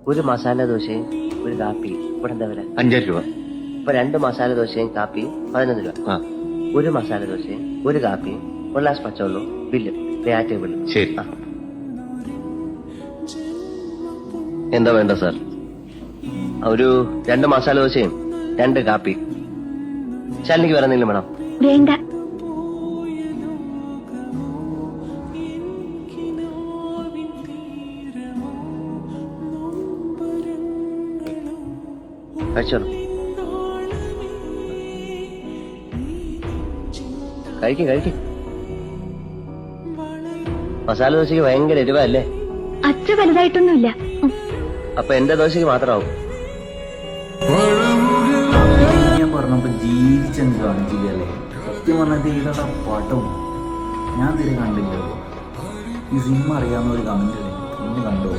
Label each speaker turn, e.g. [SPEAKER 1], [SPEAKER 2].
[SPEAKER 1] ഒരു മസാല ദോശയും ഒരു കാപ്പി ഇവിടെ എന്താ വില?
[SPEAKER 2] 5 രൂപ.
[SPEAKER 1] ഇപ്പൊ 2 മസാല ദോശയും കാപ്പിയും 11 രൂപ. ഒരു മസാല ദോശയും ഒരു കാപ്പിയും ഒരു ഗ്ലാസ് പച്ചവെള്ളവും ബില്ല് ആ ടേബിളിൽ.
[SPEAKER 2] ശരി.
[SPEAKER 1] എന്താ വേണ്ട സാർ? ഒരു 2 മസാല ദോശയും 2 കാപ്പി. ശാലിനിക്ക് വേറെ എന്തെങ്കിലും വേണം?
[SPEAKER 3] വേണ്ട.
[SPEAKER 1] കഴിച്ചോളൂ. കഴിക്കും. മസാല ദോശക്ക് ഭയങ്കര എരിവല്ലേ?
[SPEAKER 3] അച്ഛ വലുതായിട്ടൊന്നുമില്ല.
[SPEAKER 1] അപ്പൊ എന്റെ ദോശക്ക് മാത്രമാവും.
[SPEAKER 4] ഞാൻ പറഞ്ഞപ്പോ ജീവിച്ചെന്ന് കാണിച്ചില്ലല്ലേ? സത്യം പറഞ്ഞത് ഏതാ പാട്ടും ഞാൻ തീരെ കണ്ടില്ലല്ലോ. ഈ സിനിമ അറിയാവുന്ന ഒരു കമന്റ് ഒന്ന് കണ്ടോ?